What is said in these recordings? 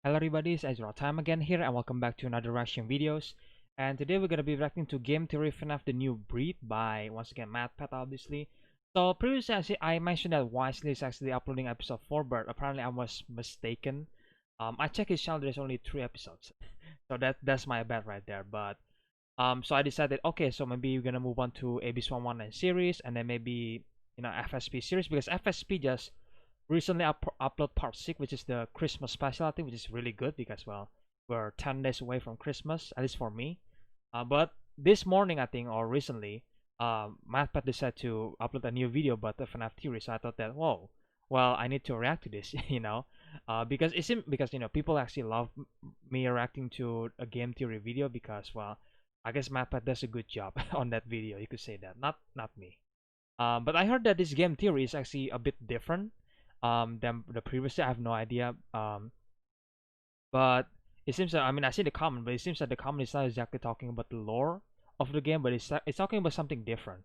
Hello everybody, it's EzraTime again here and welcome back to another reaction videos. And today we're gonna be reacting to Game Theory FNaF the new Breed by once again MatPat obviously. So previously I mentioned that Wisely is actually uploading episode 4, but apparently I was mistaken. I checked his channel, there's only 3 episodes. So that's my bad right there. But so I decided, okay, so maybe we're gonna move on to AB119 series and then maybe FSP series, because FSP just recently upload part 6, which is the Christmas specialty, which is really good because, well, we're 10 days away from Christmas, at least for me. But this morning, I think, or recently, MatPat decided to upload a new video about the FNaF theory. So I thought that, whoa, well, I need to react to this, because people actually love me reacting to a game theory video because, well, I guess MatPat does a good job on that video. You could say that, not me. But I heard that this game theory is actually a bit different than the previous. I have no idea. But it seems that, I mean, I see the comment, but it seems that the comment is not exactly talking about the lore of the game, but it's talking about something different.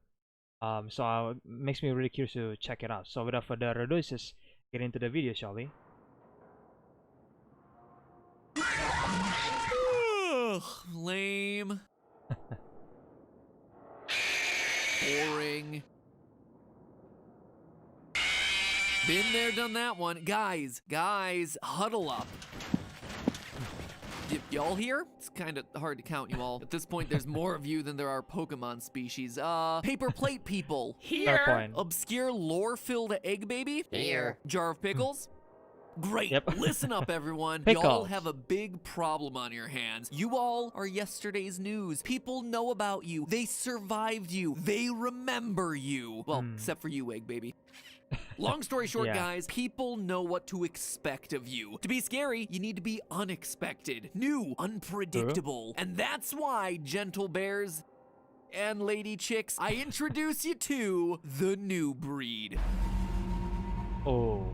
So it makes me really curious to check it out. So without further ado, let's just get into the video, shall we? Ugh, lame. Boring. Been there, done that one. Guys, huddle up. Y'all here? It's kind of hard to count you all. At this point, there's more of you than there are Pokemon species. Paper plate people. Here. Obscure lore-filled egg baby. Here. Jar of pickles. Great. Yep. Listen up, everyone. Pickles. Y'all have a big problem on your hands. You all are yesterday's news. People know about you. They survived you. They remember you. Well, except for you, egg baby. Long story short, Yeah. guys, people know what to expect of you. To be scary, you need to be unexpected, new, unpredictable. And that's why, gentle bears and lady chicks, I introduce you to the new breed. Oh.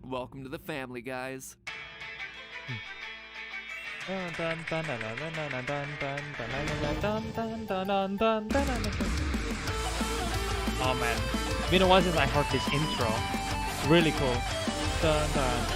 Welcome to the family, guys. Oh man, it's been a while since I heard this intro. Really cool. Dun, dun.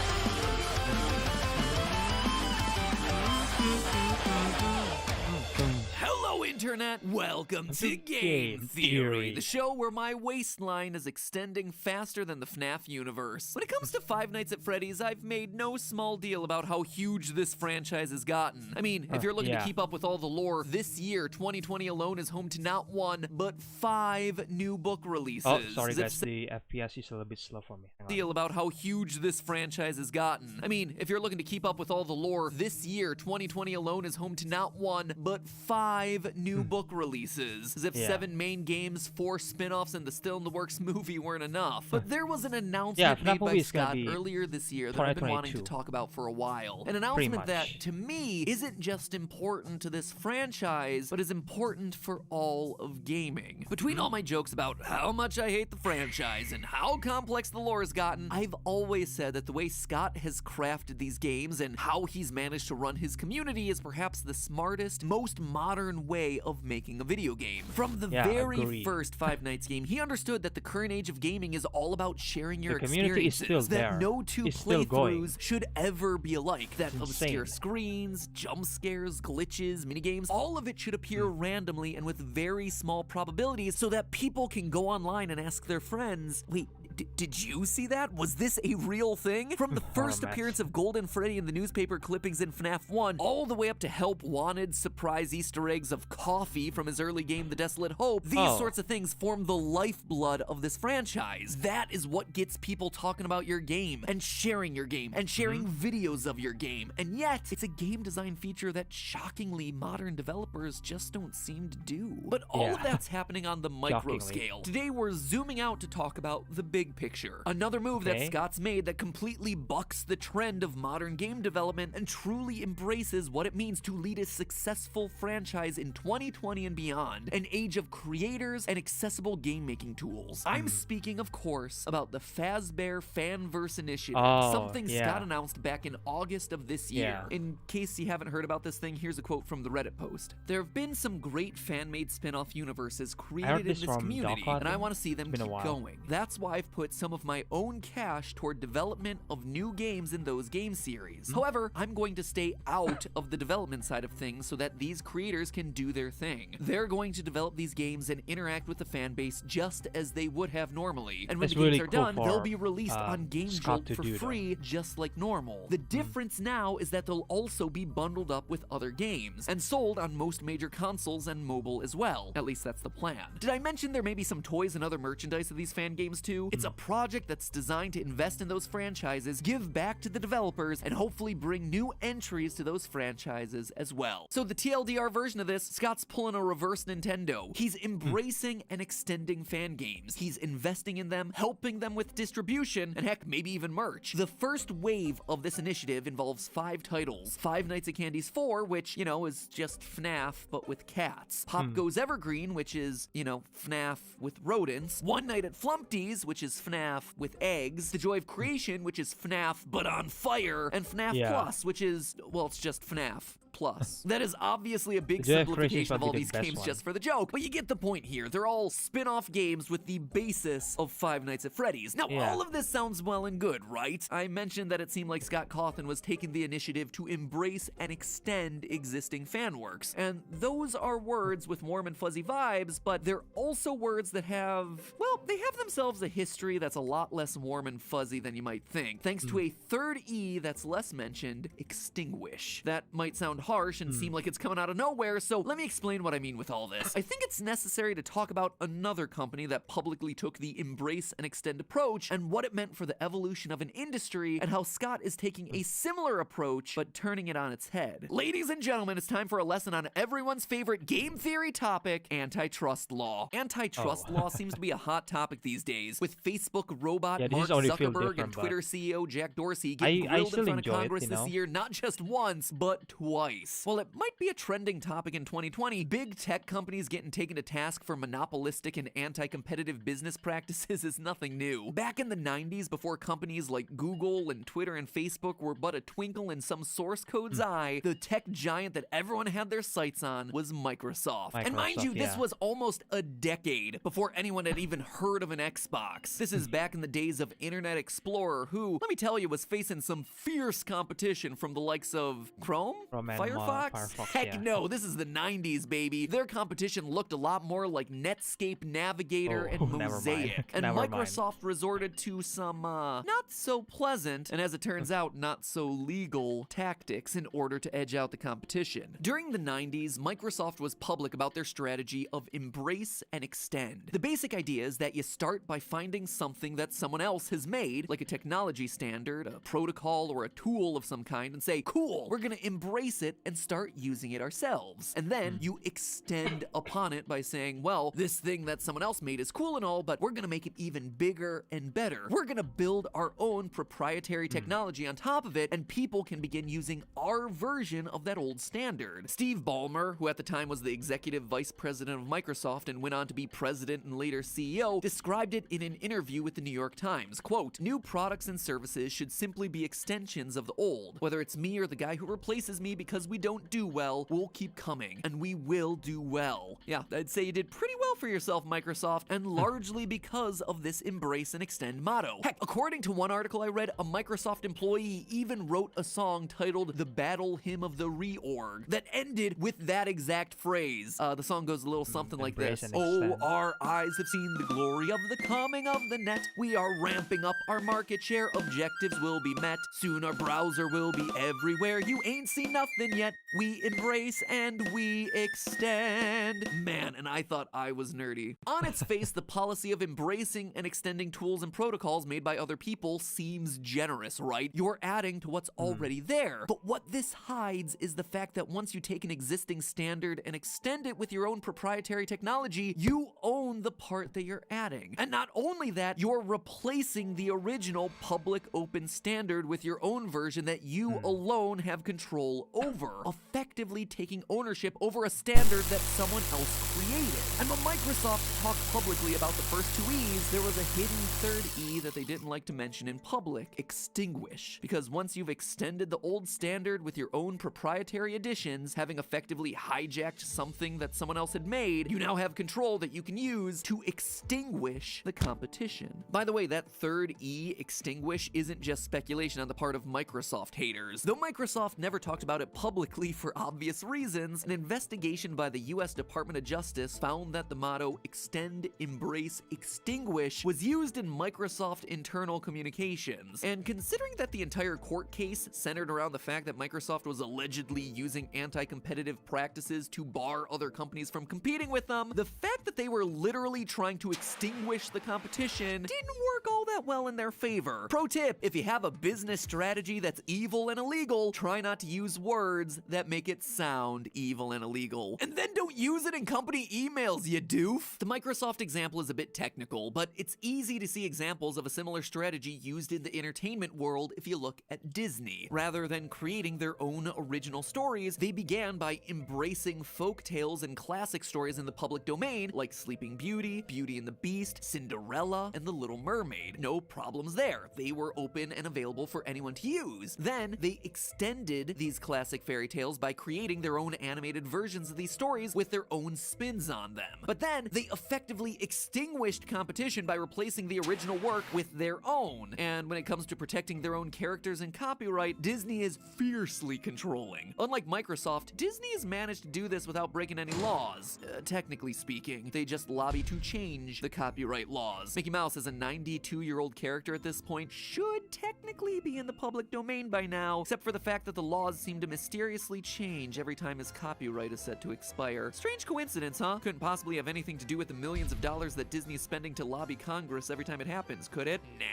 Hello, Internet! Welcome to Game Theory, the show where my waistline is extending faster than the FNaF universe. When it comes to Five Nights at Freddy's, I've made no small deal about how huge this franchise has gotten. I mean, if you're looking to keep up with all the lore, this year, 2020 alone is home to not 1, but 5 new book releases. Oh, sorry guys, the FPS is a little bit slow for me. Deal about how huge this franchise has gotten. I mean, if you're looking to keep up with all the lore, this year, 2020 alone is home to not 1, but 5 new book releases. As if 7 main games, 4 spin-offs, and the Still in the Works movie weren't enough. But there was an announcement made by Scott earlier this year that I've been wanting to talk about for a while. An announcement that, to me, isn't just important to this franchise, but is important for all of gaming. Between all my jokes about how much I hate the franchise and how complex the lore has gotten, I've always said that the way Scott has crafted these games and how he's managed to run his community is perhaps the smartest, most modern way of making a video game. From the very first Five Nights game, he understood that the current age of gaming is all about sharing your experiences, that no two playthroughs should ever be alike, that obscure screens, jump scares, glitches, minigames, all of it should appear randomly and with very small probabilities so that people can go online and ask their friends, wait, did you see that? Was this a real thing? From the first appearance of Golden Freddy in the newspaper clippings in FNaF 1, all the way up to help wanted surprise Easter eggs of coffee from his early game, The Desolate Hope, these sorts of things form the lifeblood of this franchise. That is what gets people talking about your game, and sharing your game, and sharing videos of your game. And yet, it's a game design feature that shockingly modern developers just don't seem to do. But all of that's happening on the micro scale. Today we're zooming out to talk about the big picture. Another move that Scott's made that completely bucks the trend of modern game development and truly embraces what it means to lead a successful franchise in 2020 and beyond, an age of creators and accessible game-making tools. I'm speaking, of course, about the Fazbear Fanverse Initiative, something Scott announced back in August of this year. In case you haven't heard about this thing, here's a quote from the Reddit post. There have been some great fan-made spin-off universes created in this community, and I want to see them keep going. That's why I've put some of my own cash toward development of new games in those game series. However, I'm going to stay out of the development side of things so that these creators can do their thing. They're going to develop these games and interact with the fan base just as they would have normally. And when the games are done, they'll be released on Game Jolt for free, just like normal. The difference now is that they'll also be bundled up with other games and sold on most major consoles and mobile as well. At least that's the plan. Did I mention there may be some toys and other merchandise of these fan games too? It's a project that's designed to invest in those franchises, give back to the developers, and hopefully bring new entries to those franchises as well. So the TLDR version of this, Scott's pulling a reverse Nintendo. He's embracing and extending fan games. He's investing in them, helping them with distribution, and heck, maybe even merch. The first wave of this initiative involves 5 titles. Five Nights at Candy's 4, which, you know, is just FNaF, but with cats. Pop Goes Evergreen, which is, you know, FNaF with rodents. One Night at Flumpty's, which is FNaF with eggs. The Joy of Creation, which is FNaF, but on fire. And FNaF Plus, which is, well, it's just FNaF Plus. That is obviously a big simplification of all these games just for the joke, but you get the point here. They're all spin-off games with the basis of Five Nights at Freddy's. Now, all of this sounds well and good, right? I mentioned that it seemed like Scott Cawthon was taking the initiative to embrace and extend existing fan works, and those are words with warm and fuzzy vibes, but they're also words that have, well, they have themselves a history that's a lot less warm and fuzzy than you might think, thanks to a third E that's less mentioned, extinguish. That might sound harsh and seem like it's coming out of nowhere, so let me explain what I mean with all this. I think it's necessary to talk about another company that publicly took the embrace and extend approach and what it meant for the evolution of an industry and how Scott is taking a similar approach but turning it on its head. Ladies and gentlemen, it's time for a lesson on everyone's favorite game theory topic, antitrust law. Antitrust law seems to be a hot topic these days, with Facebook robot Mark Zuckerberg and Twitter CEO Jack Dorsey getting grilled in front of Congress this year not just once, but twice. While it might be a trending topic in 2020, big tech companies getting taken to task for monopolistic and anti-competitive business practices is nothing new. Back in the 90s, before companies like Google and Twitter and Facebook were but a twinkle in some source code's eye, the tech giant that everyone had their sights on was Microsoft. And mind you, this was almost a decade before anyone had even heard of an Xbox. This is back in the days of Internet Explorer, who, let me tell you, was facing some fierce competition from the likes of Chrome? Firefox? Heck no, this is the 90s, baby. Their competition looked a lot more like Netscape Navigator and Mosaic. And Microsoft resorted to some, not so pleasant, and as it turns out, not so legal tactics in order to edge out the competition. During the 90s, Microsoft was public about their strategy of embrace and extend. The basic idea is that you start by finding something that someone else has made, like a technology standard, a protocol, or a tool of some kind, and say, cool, we're gonna embrace it and start using it ourselves. And then you extend upon it by saying, well, this thing that someone else made is cool and all, but we're gonna make it even bigger and better. We're gonna build our own proprietary technology on top of it, and people can begin using our version of that old standard. Steve Ballmer, who at the time was the executive vice president of Microsoft and went on to be president and later CEO, described it in an interview with the New York Times. Quote, new products and services should simply be extensions of the old. Whether it's me or the guy who replaces me because we don't do well, we'll keep coming, and we will do well. Yeah, I'd say you did pretty well for yourself, Microsoft, and largely because of this embrace and extend motto. Heck, according to one article I read, a Microsoft employee even wrote a song titled The Battle Hymn of the Reorg that ended with that exact phrase. The song goes a little something like this. Oh, our eyes have seen the glory of the coming of the net. We are ramping up our market share. Objectives will be met. Soon our browser will be everywhere. You ain't seen nothing yet. We embrace and we extend. Man, and I thought I was nerdy. On its face, the policy of embracing and extending tools and protocols made by other people seems generous, right? You're adding to what's already there. But what this hides is the fact that once you take an existing standard and extend it with your own proprietary technology, you own the part that you're adding. And not only that, you're replacing the original public open standard with your own version that you alone have control over, effectively taking ownership over a standard that someone else created. And when Microsoft talked publicly about the first two E's, there was a hidden third E that they didn't like to mention in public: extinguish. Because once you've extended the old standard with your own proprietary additions, having effectively hijacked something that someone else had made, you now have control that you can use to extinguish the competition. By the way, that third E, extinguish, isn't just speculation on the part of Microsoft haters. Though Microsoft never talked about it publicly for obvious reasons, an investigation by the US Department of Justice found that the motto extend, embrace, extinguish was used in Microsoft internal communications. And considering that the entire court case centered around the fact that Microsoft was allegedly using anti-competitive practices to bar other companies from competing with them, the fact that they were literally trying to extinguish the competition didn't work all that well in their favor. Pro tip: if you have a business strategy that's evil and illegal, try not to use words that make it sound evil and illegal. And then don't use it in company emails, you doof! The Microsoft example is a bit technical, but it's easy to see examples of a similar strategy used in the entertainment world if you look at Disney. Rather than creating their own original stories, they began by embracing folk tales and classic stories in the public domain, like Sleeping Beauty, Beauty and the Beast, Cinderella, and The Little Mermaid. No problems there. They were open and available for anyone to use. Then, they extended these classic fairy tales by creating their own animated versions of these stories with their own spins on them. But then, they effectively extinguished competition by replacing the original work with their own. And when it comes to protecting their own characters and copyright, Disney is fiercely controlling. Unlike Microsoft, Disney has managed to do this without breaking any laws. Technically speaking, they just lobby to change the copyright laws. Mickey Mouse, as a 92-year-old character at this point, should technically be in the public domain by now, except for the fact that the laws seem to mysteriously change every time his copyright is set to expire. Strange coincidence, huh? Couldn't possibly have anything to do with the millions of dollars that Disney is spending to lobby Congress every time it happens, could it? Nah.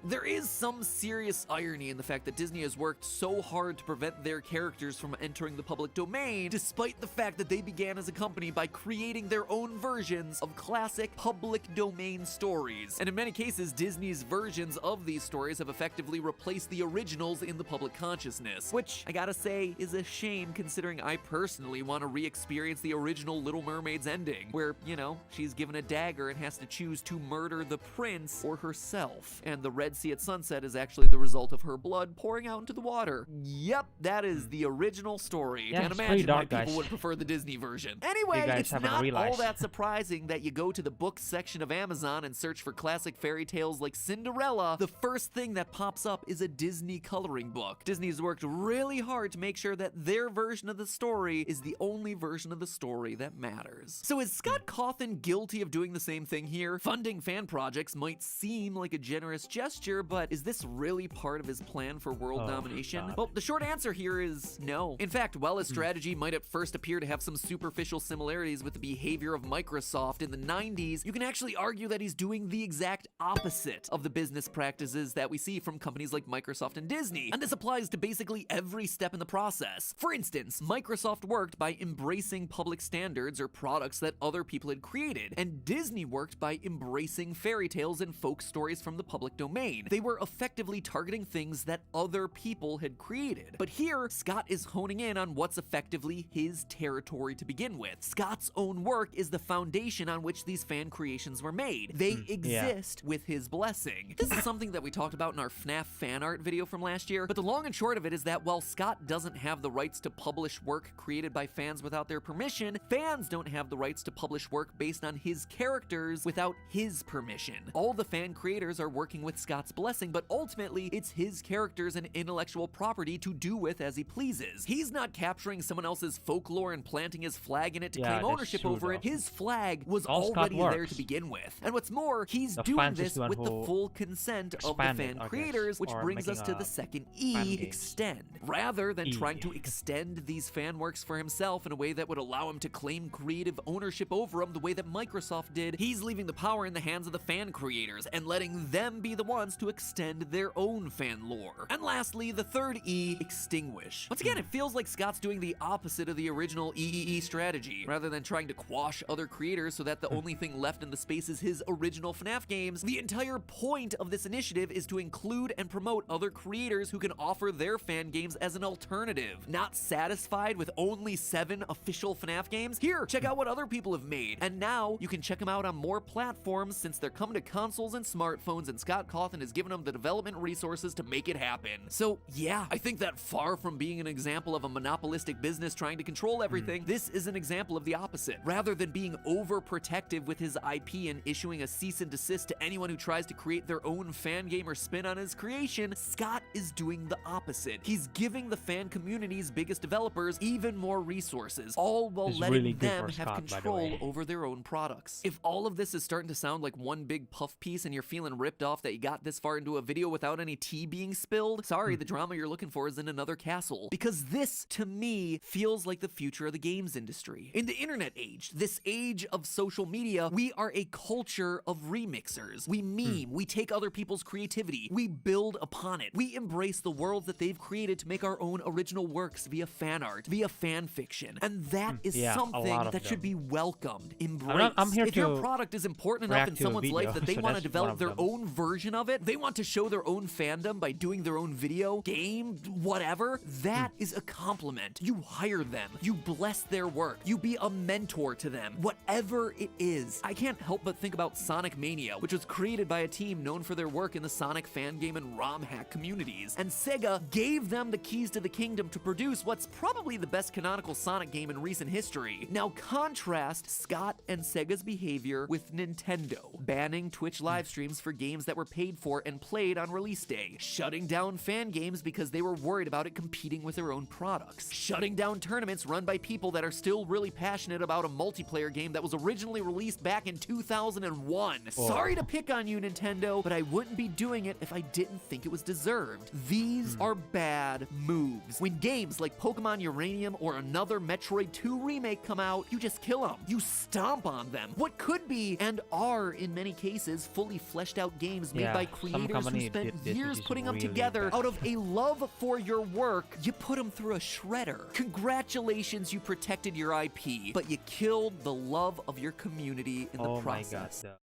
There is some serious irony in the fact that Disney has worked so hard to prevent their characters from entering the public domain, despite the fact that they began as a company by creating their own versions of classic public domain stories. And in many cases, Disney's versions of these stories have effectively replaced the originals in the public consciousness, which I gotta say is a shame considering I personally want to re-experience the original Little Mermaid's ending, where, you know, she's given a dagger and has to choose to murder the prince or herself. And the Red Sea at sunset is actually the result of her blood pouring out into the water. Yep, that is the original story. Yeah, Can't it's imagine dark, why people guys. would prefer the Disney version. Anyway, You guys it's haven't not all realized. that surprising that you go to the books section of Amazon and search for classic fairy tales like Cinderella. The first thing that pops up is a Disney coloring book. Disney's worked really hard to make sure that their version of the story is the only version of the story that matters. So is Scott Cawthon guilty of doing the same thing here? Funding fan projects might seem like a generous gesture, but is this really part of his plan for world domination? God. Well, the short answer here is no. In fact, while his strategy might at first appear to have some superficial similarities with the behavior of Microsoft in the 90s, you can actually argue that he's doing the exact opposite of the business practices that we see from companies like Microsoft and Disney. And this applies to basically every step in the process. For instance, Microsoft worked by embracing public standards or products that other people had created, and Disney worked by embracing fairy tales and folk stories from the public domain. They were effectively targeting things that other people had created. But here, Scott is honing in on what's effectively his territory to begin with. Scott's own work is the foundation on which these fan creations were made. They exist with his blessing. This is something that we talked about in our FNaF fan art video from last year, but the long and short of it is that while Scott doesn't have the rights to publish work created by fans without their permission, fans don't have the rights to publish work based on his characters without his permission. All the fan creators are working with Scott's blessing, but ultimately, it's his characters and intellectual property to do with as he pleases. He's not capturing someone else's folklore and planting his flag in it to claim ownership over it. His flag was already there to begin with. And what's more, he's doing this with the full consent of the fan creators, which brings us to the second E, extend. Rather than trying to extend these fan works for himself in a way that would allow him to claim creative ownership over them the way that Microsoft did, he's leaving the power in the hands of the fan creators and letting them be the wants to extend their own fan lore. And lastly, the third E, extinguish. Once again, it feels like Scott's doing the opposite of the original EEE strategy. Rather than trying to quash other creators so that the only thing left in the space is his original FNaF games, the entire point of this initiative is to include and promote other creators who can offer their fan games as an alternative. Not satisfied with only 7 official FNaF games? Here, check out what other people have made. And now, you can check them out on more platforms since they're coming to consoles and smartphones, and Scott Cawthon has given them the development resources to make it happen. So yeah, I think that far from being an example of a monopolistic business trying to control everything, this is an example of the opposite. Rather than being overprotective with his IP and issuing a cease and desist to anyone who tries to create their own fan game or spin on his creation, Scott is doing the opposite. He's giving the fan community's biggest developers even more resources, all while letting them have control over their own products. If all of this is starting to sound like one big puff piece and you're feeling ripped off that you got this far into a video without any tea being spilled, sorry, the drama you're looking for is in another castle. Because this, to me, feels like the future of the games industry. In the internet age, this age of social media, we are a culture of remixers. We meme, we take other people's creativity, we build upon it. We embrace the world that they've created to make our own original works via fan art, via fan fiction. And that is something that should be welcomed, embraced. I'm here if your product is important enough in someone's life that they want to develop their own version of it, they want to show their own fandom by doing their own video, game, whatever, that is a compliment. You hire them, you bless their work, you be a mentor to them, whatever it is. I can't help but think about Sonic Mania, which was created by a team known for their work in the Sonic fan game and ROM hack communities, and Sega gave them the keys to the kingdom to produce what's probably the best canonical Sonic game in recent history. Now contrast Scott and Sega's behavior with Nintendo, banning Twitch live streams for games that were paid for and played on release day, shutting down fan games because they were worried about it competing with their own products, shutting down tournaments run by people that are still really passionate about a multiplayer game that was originally released back in 2001. Sorry to pick on you, Nintendo, but I wouldn't be doing it if I didn't think it was deserved. These are bad moves. When games like Pokemon Uranium or another Metroid 2 remake come out, you just kill them. You stomp on them. What could be, and are in many cases, fully fleshed out games made by creators who spent years putting them together out of a love for your work, you put them through a shredder. Congratulations, you protected your IP, but you killed the love of your community in the process. My God,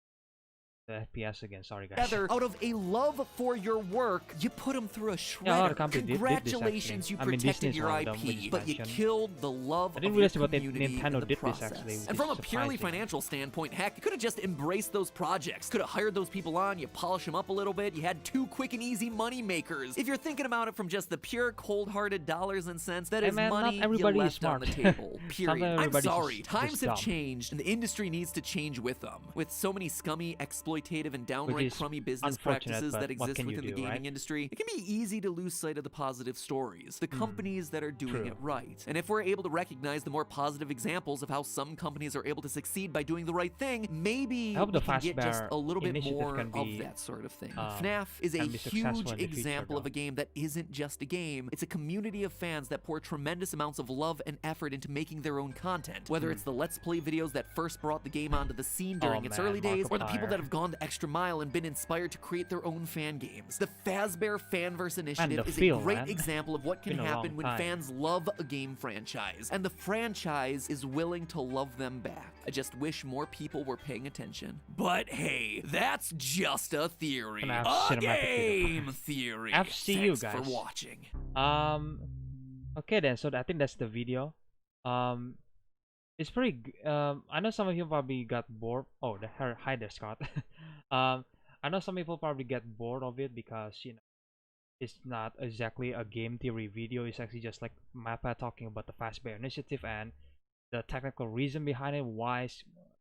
the FPS again, sorry guys. Out of a love for your work, you put them through a shredder. Congratulations, you protected your IP, but you killed the love of your community in the process. And from a purely financial standpoint, heck, you could have just embraced those projects. Could have hired those people on, you polish them up a little bit, you had 2 quick and easy money makers. If you're thinking about it from just the pure cold-hearted dollars and cents, that is money you left on the table. Period. I'm sorry, times have changed, and the industry needs to change with them. With so many scummy, exploitative, and downright crummy business practices that exist within the gaming industry, it can be easy to lose sight of the positive stories, the companies that are doing it right. And if we're able to recognize the more positive examples of how some companies are able to succeed by doing the right thing, maybe we can get just a little bit more of that sort of thing. FNaF is a huge example of a game that isn't just a game. It's a community of fans that pour tremendous amounts of love and effort into making their own content. Whether it's the Let's Play videos that first brought the game onto the scene during its early days, or the people that have gone the extra mile and been inspired to create their own fan games. The Fazbear Fanverse Initiative is a great example of what can happen when fans love a game franchise, and the franchise is willing to love them back. I just wish more people were paying attention. But hey, that's just a theory. A game theory. FCU, Thanks guys. for watching. Okay then, so I think that's the video. It's pretty. I know some of you probably got bored. Oh, hi there, Scott. I know some people probably get bored of it because it's not exactly a game theory video. It's actually just like MatPat talking about the Fazbear Initiative and the technical reason behind it. Why,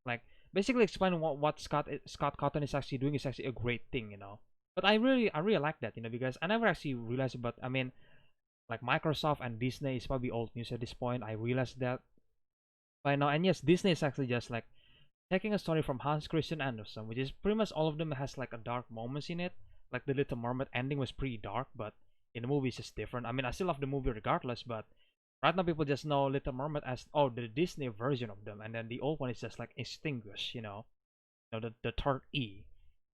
like basically explaining what Scott Cawthon is actually doing is actually a great thing, But I really like that, because I never actually realized it. But I mean, like Microsoft and Disney is probably old news at this point. I realized that by now. And yes, Disney is actually just like taking a story from Hans Christian Andersen, which is pretty much all of them has like a dark moments in it. Like the Little Mermaid ending was pretty dark, but in the movie it's just different. I mean, I still love the movie regardless, but right now people just know Little Mermaid as the Disney version of them, and then the old one is just like extinguished, the third E.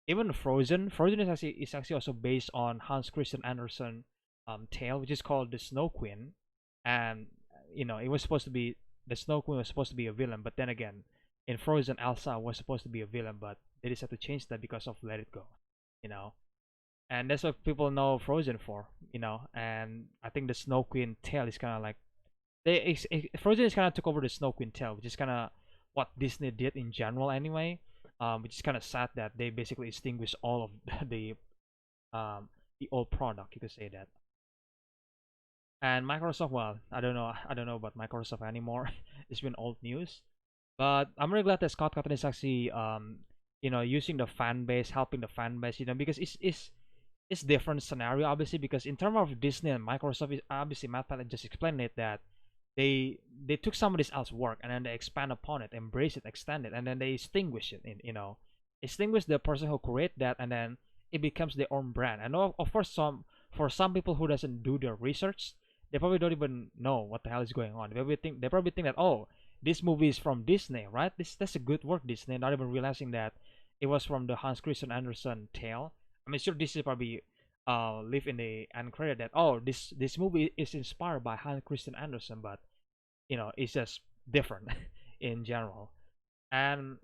even Frozen is actually also based on Hans Christian Andersen tale, which is called the Snow Queen, and it was supposed to be the Snow Queen was supposed to be a villain, but then again, in Frozen, Elsa was supposed to be a villain, but they decided to change that because of Let It Go, you know, and that's what people know Frozen for, and I think the Snow Queen tale is kind of like Frozen is kind of took over the Snow Queen tale, which is kind of what Disney did in general anyway. Which is kind of sad that they basically extinguished all of the old product. You could say that. And Microsoft, well, I don't know about Microsoft anymore. It's been old news. But I'm really glad that Scott Cawthon is actually using the fan base, helping the fan base, because it's different scenario obviously, because in terms of Disney and Microsoft, obviously MatPat just explained it that they took somebody else's work and then they expand upon it, embrace it, extend it, and then they extinguish it extinguish the person who create that, and then it becomes their own brand. And of course, for some people who doesn't do their research, they probably don't even know what the hell is going on. They probably think that, oh, this movie is from Disney, right? That's a good work, Disney, not even realizing that it was from the Hans Christian Andersen tale. I mean, sure, Disney probably live in the end credit that, oh, this movie is inspired by Hans Christian Andersen, but it's just different in general. And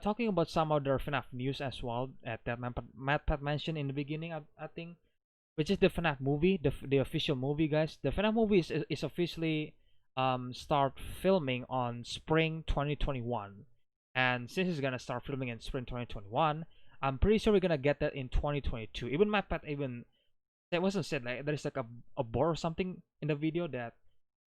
talking about some other FNAF news as well, that MatPat mentioned in the beginning, I think, which is the FNAF movie, the official movie, guys. The FNAF movie is officially start filming on spring 2021, and since it's gonna start filming in spring 2021, I'm pretty sure we're gonna get that in 2022. Even MatPat even that wasn't said, like there's like a board or something in the video that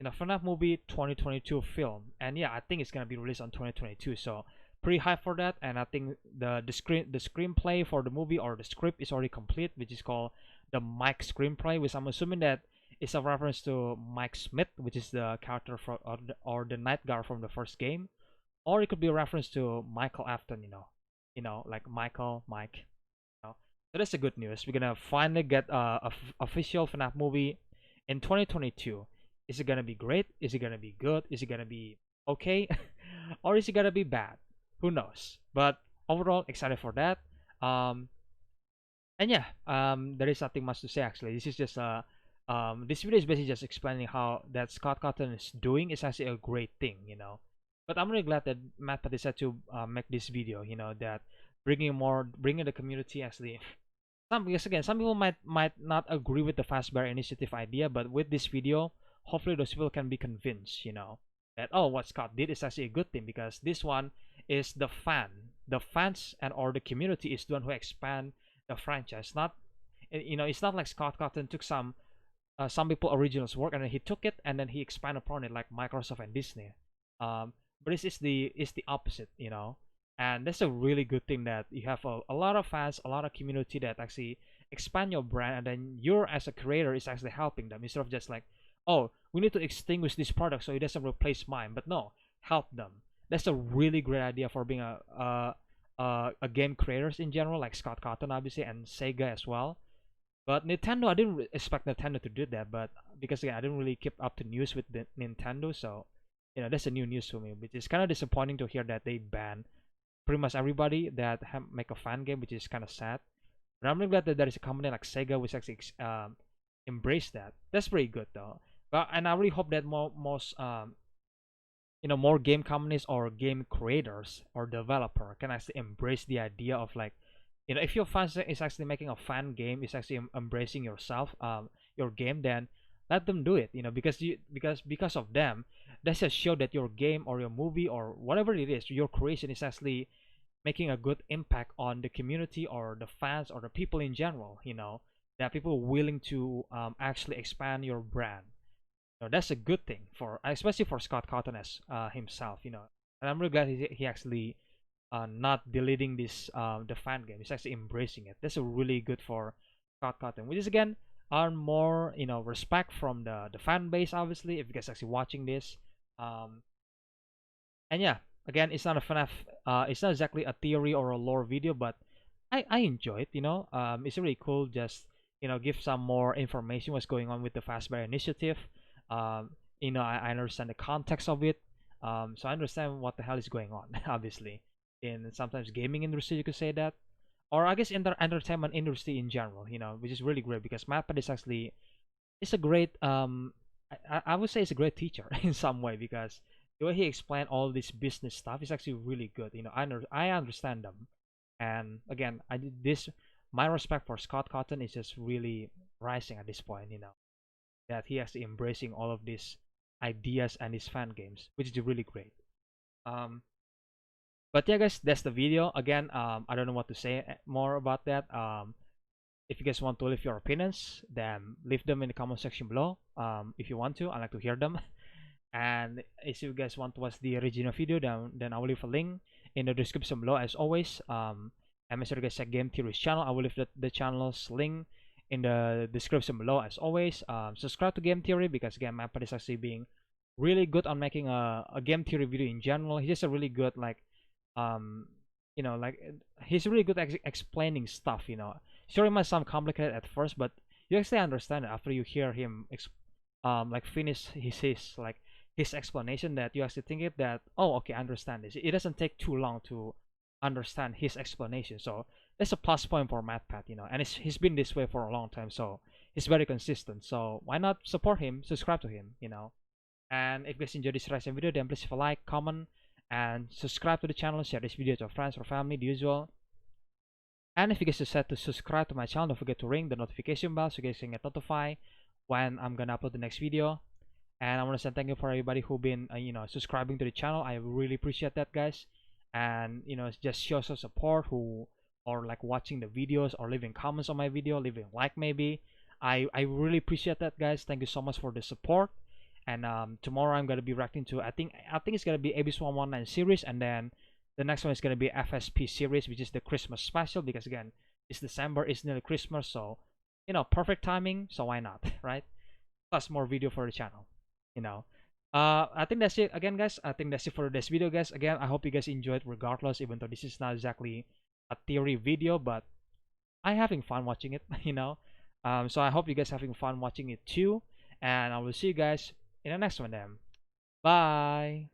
FNAF movie 2022 film, and yeah, I think it's gonna be released on 2022. So pretty hype for that, and I think the screenplay for the movie, or the script, is already complete, which is called the Mike screenplay, which I'm assuming that is a reference to Mike Smith, which is the character from or the night guard from the first game, or it could be a reference to Michael Afton, like Michael, Mike. So that's the good news. We're gonna finally get a official FNAF movie in 2022. Is it gonna be great? Is it gonna be good? Is it gonna be okay? Or is it gonna be bad? Who knows? But overall, excited for that. Um, and yeah, there is nothing much to say actually. This is just this video is basically just explaining how that Scott Cawthon is doing is actually a great thing, But I'm really glad that MatPat decided to make this video, that bringing the community actually. Because again, some people might not agree with the Fazbear Initiative idea, but with this video, hopefully those people can be convinced, that, oh, what Scott did is actually a good thing, because this one is the fans and or the community is the one who expand the franchise. Not, it's not like Scott Cawthon took some people original's work and then he took it and then he expanded upon it like Microsoft and Disney. But it's the opposite, and that's a really good thing, that you have a lot of fans, a lot of community that actually expand your brand, and then you're as a creator is actually helping them, instead of just like, oh, we need to extinguish this product so it doesn't replace mine. But no, help them. That's a really great idea for being a game creators in general, like Scott Cawthon obviously, and Sega as well. But Nintendo, I didn't expect Nintendo to do that, but because again, I didn't really keep up to news with the Nintendo, so that's a new news for me, which is kind of disappointing to hear that they ban pretty much everybody that make a fan game, which is kind of sad. But I'm really glad that there is a company like Sega which actually embrace that. That's pretty good though. But and I really hope that more game companies or game creators or developer can actually embrace the idea of, like, if your fans is actually making a fan game, is actually embracing yourself, your game, then let them do it, because of them, that's just show that your game or your movie or whatever it is, your creation is actually making a good impact on the community or the fans or the people in general, that people willing to actually expand your brand. That's a good thing, for especially for Scott Cawthon as himself, and I'm really glad he actually not deleting this the fan game. He's actually embracing it. That's a really good for Scott Cawthon, which is again earn more respect from the fan base, obviously, if you guys actually watching this. And yeah, again, it's not a FNAF, it's not exactly a theory or a lore video, but I enjoy it. It's really cool. Just give some more information what's going on with the Fazbear Initiative. I understand the context of it. So I understand what the hell is going on, obviously. in sometimes gaming industry, you could say that, or I guess in the entertainment industry in general, which is really great because MatPat is actually it's a great I would say it's a great teacher in some way because the way he explained all this business stuff is actually really good. I understand them, and again, I did this. My respect for Scott Cawthon is just really rising at this point. That he has embracing all of these ideas and his fan games, which is really great. Um, but yeah, guys, that's the video. Again, I don't know what to say more about that. If you guys want to leave your opinions, then leave them in the comment section below. If you want to, I like to hear them. And if you guys want to watch the original video, then I will leave a link in the description below as always. And make sure you guys check Game Theory's channel. I will leave the channel's link in the description below as always. Subscribe to Game Theory because again, MatPat is actually being really good on making a game theory video in general. He's just a really good um like he's really good at explaining stuff. Sure, it might sound complicated at first, but you actually understand it after you hear him like finish his explanation, that you actually think it that, oh, okay, I understand this. It doesn't take too long to understand his explanation, so that's a plus point for MatPat. And he's been this way for a long time, so he's very consistent. So why not support him, subscribe to him. And if you guys enjoyed this reaction video, then please leave a like, comment, and subscribe to the channel. Share this video to your friends or family, the usual. And if you guys decide to subscribe to my channel, don't forget to ring the notification bell so you guys can get notified when I'm gonna upload the next video. And I want to say thank you for everybody who been subscribing to the channel. I really appreciate that, guys. And just show some support who or like watching the videos or leaving comments on my video, leaving like maybe. I really appreciate that, guys. Thank you so much for the support. And tomorrow I'm gonna be reacting to I think it's gonna be Abyss 119 series, and then the next one is gonna be FSP series, which is the Christmas special, because again, it's December, it's nearly Christmas, so perfect timing. So why not, right? Plus more video for the channel. you know I think that's it again, guys. I think that's it for this video, guys. Again, I hope you guys enjoyed regardless, even though this is not exactly a theory video, but I having fun watching it. So I hope you guys having fun watching it too, and I will see you guys in the next one then. Bye.